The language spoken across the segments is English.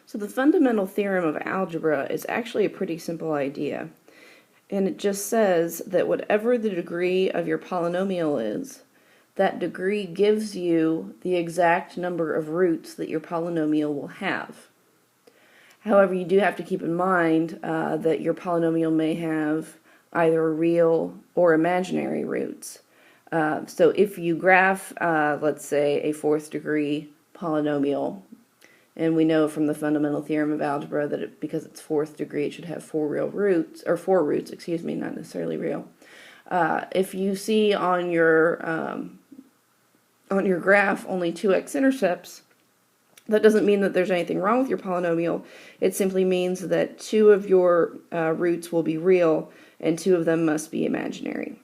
So the fundamental theorem of algebra is actually a pretty simple idea. And it just says that whatever the degree of your polynomial is, that degree gives you the exact number of roots that your polynomial will have. However, you do have to keep in mind that your polynomial may have either real or imaginary roots. So if you graph, let's say, a fourth degree polynomial, and we know from the fundamental theorem of algebra that because it's fourth degree, it should have four roots, excuse me, not necessarily real. If you see on your graph only 2x-intercepts, that doesn't mean that there's anything wrong with your polynomial. It simply means that two of your roots will be real and two of them must be imaginary.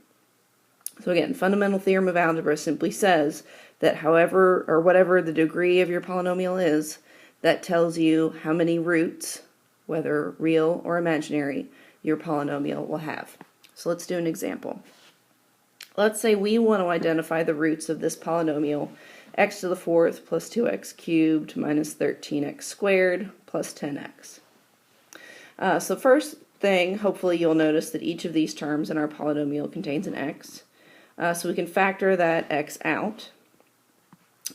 So again, fundamental theorem of algebra simply says that however or whatever the degree of your polynomial is, that tells you how many roots, whether real or imaginary, your polynomial will have. So let's do an example. Let's say we want to identify the roots of this polynomial, x to the fourth plus 2x cubed minus 13x squared plus 10x. So first thing, hopefully you'll notice that each of these terms in our polynomial contains an x. So we can factor that x out.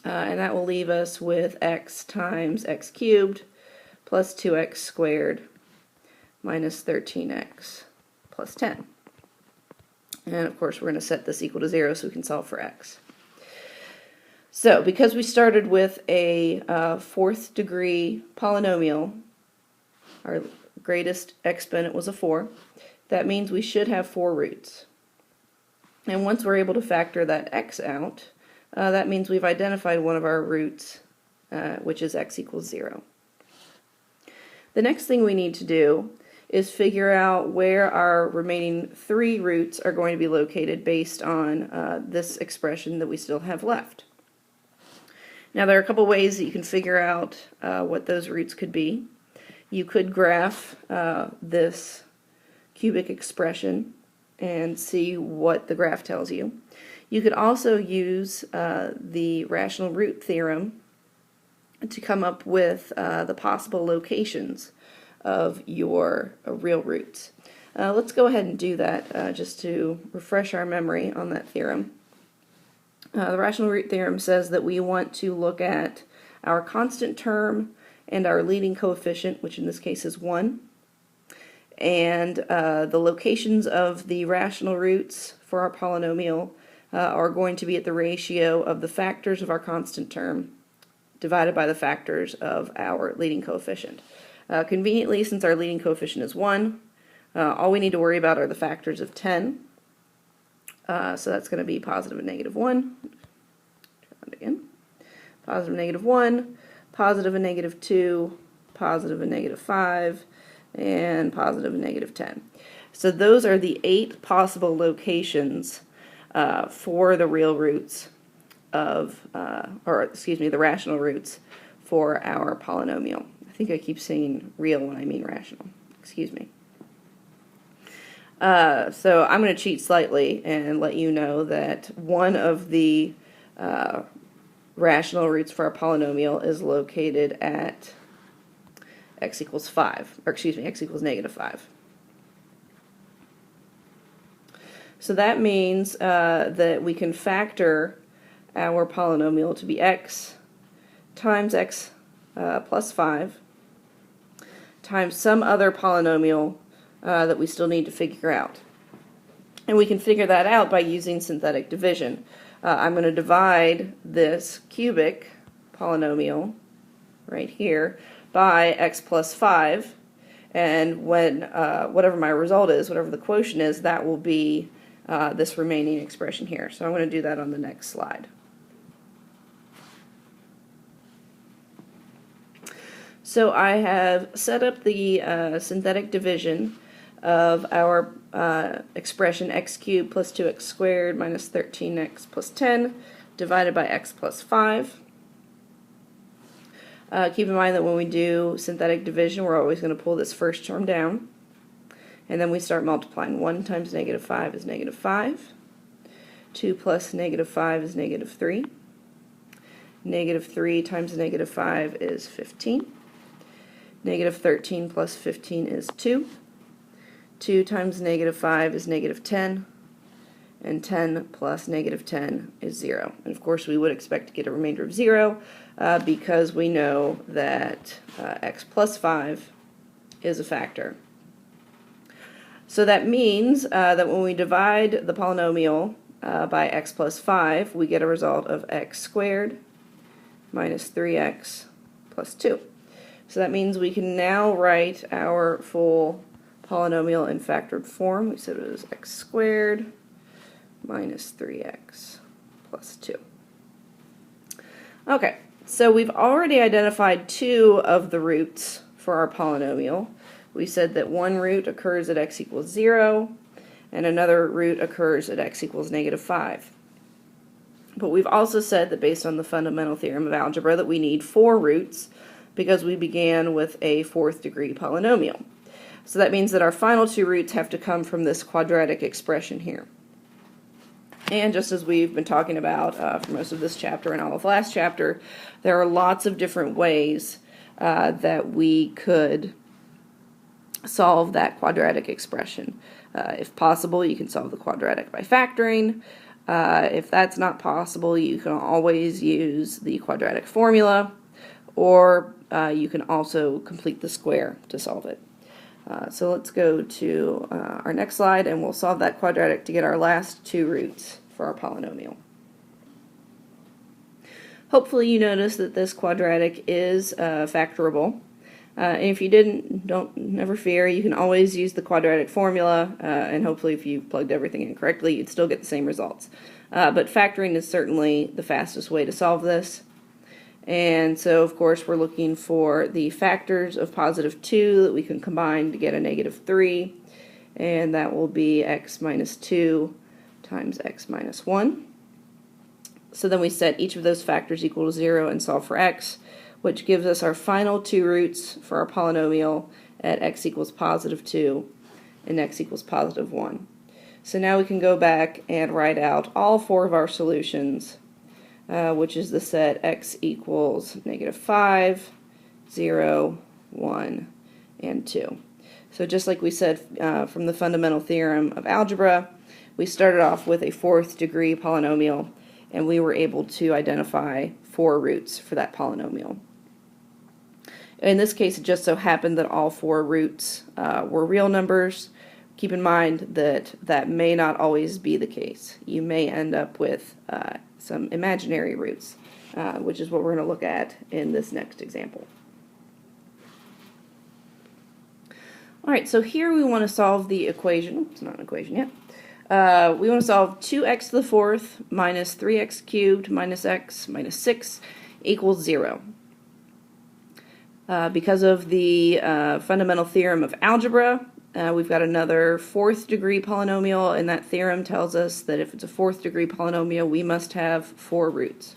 And that will leave us with x times x cubed plus 2x squared minus 13x plus 10. And of course we're going to set this equal to 0 so we can solve for x. So because we started with a fourth degree polynomial, our greatest exponent was a 4, that means we should have 4 roots. And once we're able to factor that x out, that means we've identified one of our roots, which is x equals 0. The next thing we need to do is figure out where our remaining 3 roots are going to be located based on this expression that we still have left. Now there are a couple ways that you can figure out what those roots could be. You could graph this cubic expression and see what the graph tells you. You could also use the rational root theorem to come up with the possible locations of your real roots. Let's go ahead and do that just to refresh our memory on that theorem. The rational root theorem says that we want to look at our constant term and our leading coefficient, which in this case is 1, and the locations of the rational roots for our polynomial are going to be at the ratio of the factors of our constant term divided by the factors of our leading coefficient. Conveniently, since our leading coefficient is 1, all we need to worry about are the factors of 10. So that's going to be positive and negative 1. Try that again. Positive and negative 1, positive and negative 2, positive and negative 5, and positive and negative 10. So those are the 8 possible locations for the real roots of, the rational roots for our polynomial. I think I keep saying real when I mean rational. Excuse me. So I'm going to cheat slightly and let you know that one of the rational roots for our polynomial is located at x equals 5, or excuse me, x equals negative 5. So that means that we can factor our polynomial to be x times x plus 5 times some other polynomial that we still need to figure out. And we can figure that out by using synthetic division. I'm going to divide this cubic polynomial right here by x plus 5, and when whatever my result is, whatever the quotient is, that will be this remaining expression here. So I'm going to do that on the next slide. So I have set up the synthetic division of our expression x cubed plus 2x squared minus 13x plus 10 divided by x plus 5. Keep in mind that when we do synthetic division, we're always going to pull this first term down. And then we start multiplying. 1 times negative 5 is negative 5. 2 plus negative 5 is negative 3. Negative 3 times negative 5 is 15. Negative 13 plus 15 is 2. 2 times negative 5 is negative 10. And 10 plus negative 10 is 0. And of course we would expect to get a remainder of 0 because we know that x plus 5 is a factor. So that means that when we divide the polynomial by x plus 5, we get a result of x squared minus 3x plus 2. So that means we can now write our full polynomial in factored form. We said it was x squared minus 3x plus 2. Okay, so we've already identified 2 of the roots for our polynomial. We said that one root occurs at x equals 0, and another root occurs at x equals negative 5. But we've also said that based on the fundamental theorem of algebra that we need 4 roots because we began with a 4th degree polynomial. So that means that our final 2 roots have to come from this quadratic expression here. And just as we've been talking about for most of this chapter and all of last chapter, there are lots of different ways that we could solve that quadratic expression. If possible, you can solve the quadratic by factoring. If that's not possible, you can always use the quadratic formula, or you can also complete the square to solve it. So let's go to our next slide, and we'll solve that quadratic to get our last 2 roots for our polynomial. Hopefully you notice that this quadratic is factorable. And if you didn't, never fear. You can always use the quadratic formula, and hopefully if you plugged everything in correctly, you'd still get the same results. But factoring is certainly the fastest way to solve this. And so, of course, we're looking for the factors of positive 2 that we can combine to get a negative 3. And that will be x minus 2 times x minus 1. So then we set each of those factors equal to 0 and solve for x, which gives us our final 2 roots for our polynomial at x equals positive 2 and x equals positive 1. So now we can go back and write out all 4 of our solutions, which is the set x equals negative 5, 0, 1, and 2. So just like we said from the fundamental theorem of algebra, we started off with a 4th degree polynomial, and we were able to identify 4 roots for that polynomial. In this case, it just so happened that all 4 roots were real numbers. Keep in mind that that may not always be the case. You may end up with some imaginary roots, which is what we're going to look at in this next example. Alright, so here we want to solve the equation. It's not an equation yet. We want to solve 2x to the 4th minus 3x cubed minus x minus 6 equals 0. Because of the fundamental theorem of algebra, we've got another 4th degree polynomial, and that theorem tells us that if it's a 4th degree polynomial, we must have 4 roots.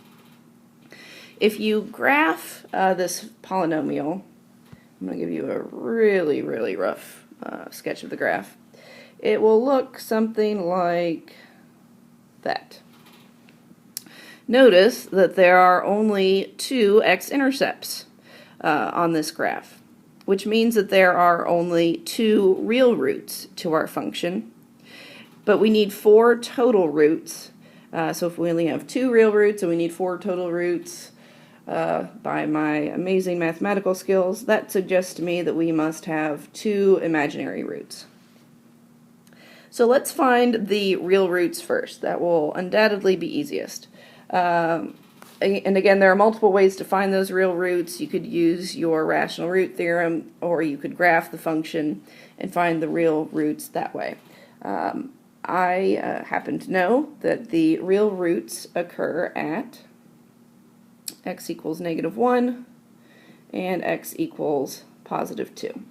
If you graph this polynomial, I'm going to give you a really, really rough sketch of the graph. It will look something like that. Notice that there are only 2 x-intercepts on this graph, which means that there are only 2 real roots to our function, but we need 4 total roots. So if we only have 2 real roots and we need 4 total roots, by my amazing mathematical skills, that suggests to me that we must have 2 imaginary roots. So let's find the real roots first. That will undoubtedly be easiest. And again, there are multiple ways to find those real roots. You could use your rational root theorem, or you could graph the function and find the real roots that way. I happen to know that the real roots occur at x equals negative 1 and x equals positive 2.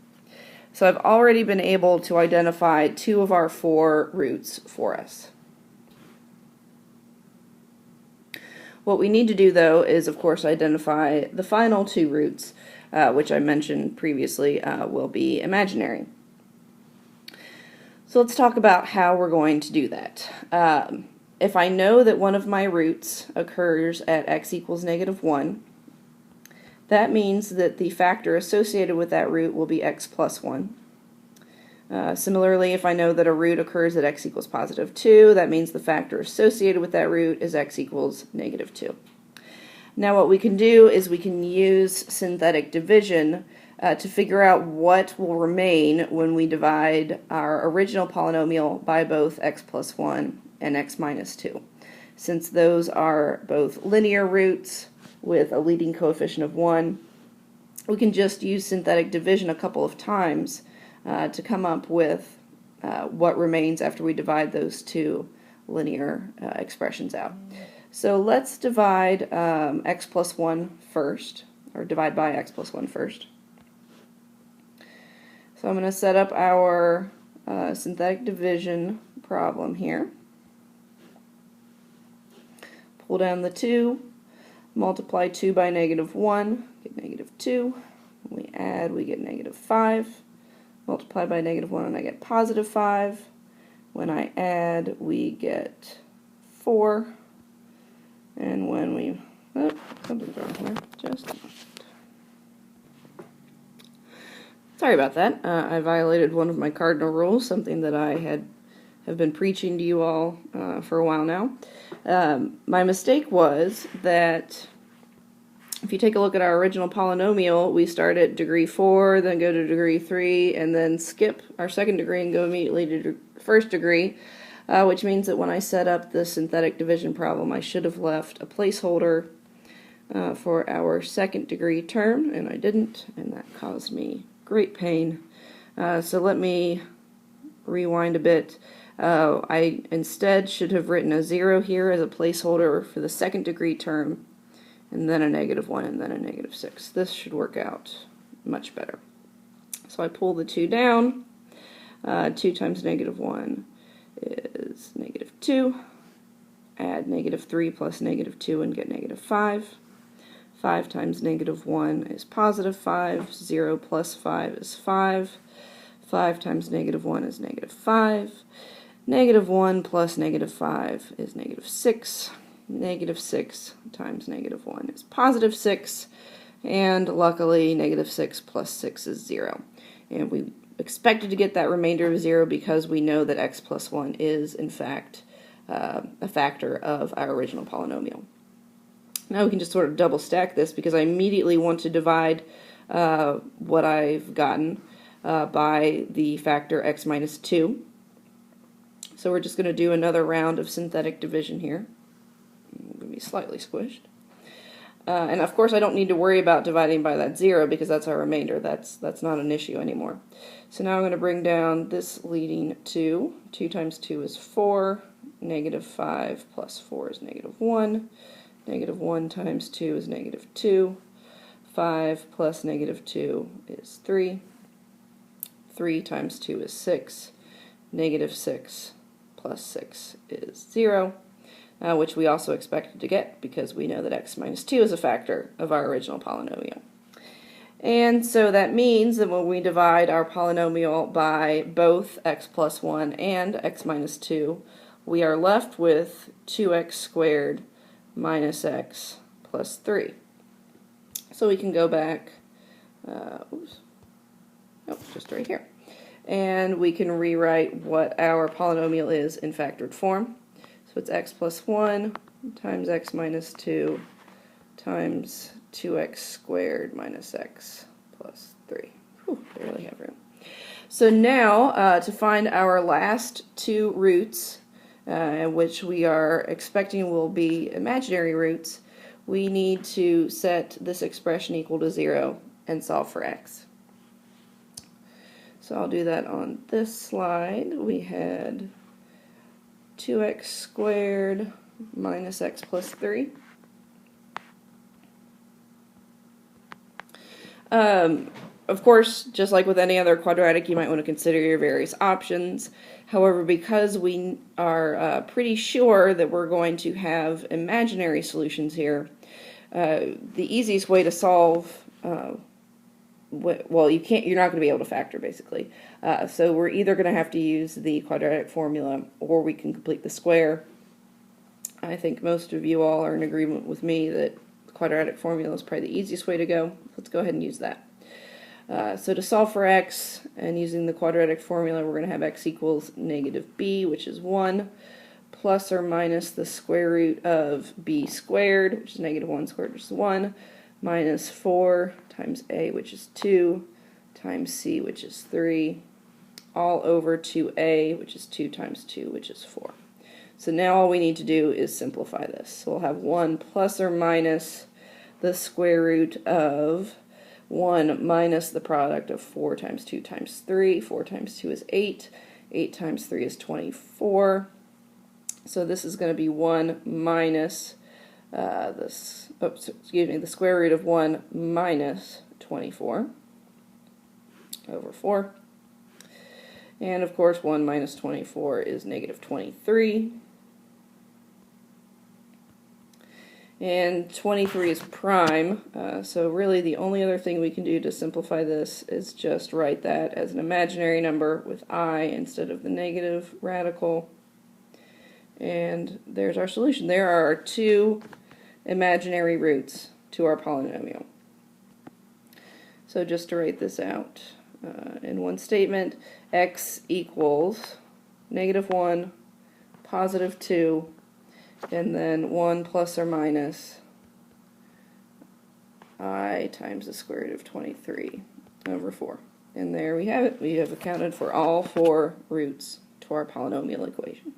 So I've already been able to identify 2 of our 4 roots for us. What we need to do, though, is, of course, identify the final 2 roots, which I mentioned previously will be imaginary. So let's talk about how we're going to do that. If I know that one of my roots occurs at x equals negative 1, that means that the factor associated with that root will be x plus 1. Similarly, if I know that a root occurs at x equals positive 2, that means the factor associated with that root is x equals negative 2. Now what we can do is we can use synthetic division to figure out what will remain when we divide our original polynomial by both x plus 1 and x minus 2. Since those are both linear roots with a leading coefficient of 1, we can just use synthetic division a couple of times to come up with what remains after we divide those two linear expressions out. So let's divide x plus 1 first, or divide by x plus 1 first. So I'm going to set up our synthetic division problem here. Pull down the 2, multiply 2 by negative 1, get negative 2. When we add, we get negative 5. Multiply by negative 1 and I get positive 5. When I add, we get 4. And when we, something's wrong here, just a moment. Sorry about that. I violated one of my cardinal rules, something that I have been preaching to you all for a while now. My mistake was that if you take a look at our original polynomial, we start at degree 4, then go to degree 3, and then skip our second degree and go immediately to first degree, which means that when I set up the synthetic division problem, I should have left a placeholder for our second degree term, and I didn't, and that caused me great pain. So let me rewind a bit. I instead should have written a 0 here as a placeholder for the second degree term, and then a negative 1, and then a negative 6. This should work out much better. So I pull the 2 down. 2 times negative 1 is negative 2. Add negative 3 plus negative 2 and get negative 5. 5 times negative 1 is positive 5. 0 plus 5 is 5. 5 times negative 1 is negative 5. Negative 1 plus negative 5 is negative 6. Negative 6 times negative 1 is positive 6, and luckily negative 6 plus 6 is 0. And we expected to get that remainder of 0 because we know that x plus 1 is, in fact, a factor of our original polynomial. Now we can just sort of double stack this because I immediately want to divide what I've gotten by the factor x minus 2. So we're just going to do another round of synthetic division here. I'm going to be slightly squished. And of course I don't need to worry about dividing by that 0 because that's our remainder. That's not an issue anymore. So now I'm going to bring down this leading 2. 2 times 2 is 4. Negative 5 plus 4 is negative 1. Negative 1 times 2 is negative 2. 5 plus negative 2 is 3. 3 times 2 is 6. Negative 6 plus 6 is 0. Which we also expected to get because we know that x minus 2 is a factor of our original polynomial. And so that means that when we divide our polynomial by both x plus 1 and x minus 2, we are left with 2x squared minus x plus 3. So we can go back, just right here. And we can rewrite what our polynomial is in factored form. So it's x plus 1 times x minus 2 times 2x squared minus x plus 3. Whew, barely have room. So now, to find our last two roots, which we are expecting will be imaginary roots, we need to set this expression equal to 0 and solve for x. So I'll do that on this slide. We had 2x squared minus x plus 3. Of course, just like with any other quadratic, you might want to consider your various options. However, because we are pretty sure that we're going to have imaginary solutions here, the easiest way to solve, well, you're not going to be able to factor, basically. So we're either going to have to use the quadratic formula, or we can complete the square. I think most of you all are in agreement with me that quadratic formula is probably the easiest way to go. Let's go ahead and use that. So to solve for x, and using the quadratic formula, we're going to have x equals negative b, which is 1, plus or minus the square root of b squared, which is negative 1 squared, which is 1, minus 4 times a, which is 2, times c, which is 3, all over 2a, which is 2 times 2, which is 4. So now all we need to do is simplify this. So we'll have 1 plus or minus the square root of 1 minus the product of 4 times 2 times 3. 4 times 2 is 8. 8 times 3 is 24. So this is going to be 1 minus the square root of 1 minus 24 over 4. And of course 1 minus 24 is negative 23. And 23 is prime, so really the only other thing we can do to simplify this is just write that as an imaginary number with I instead of the negative radical. And there's our solution. There are our two imaginary roots to our polynomial. So just to write this out in one statement, x equals negative 1, positive 2, and then 1 plus or minus I times the square root of 23 over 4. And there we have it. We have accounted for all 4 roots to our polynomial equation.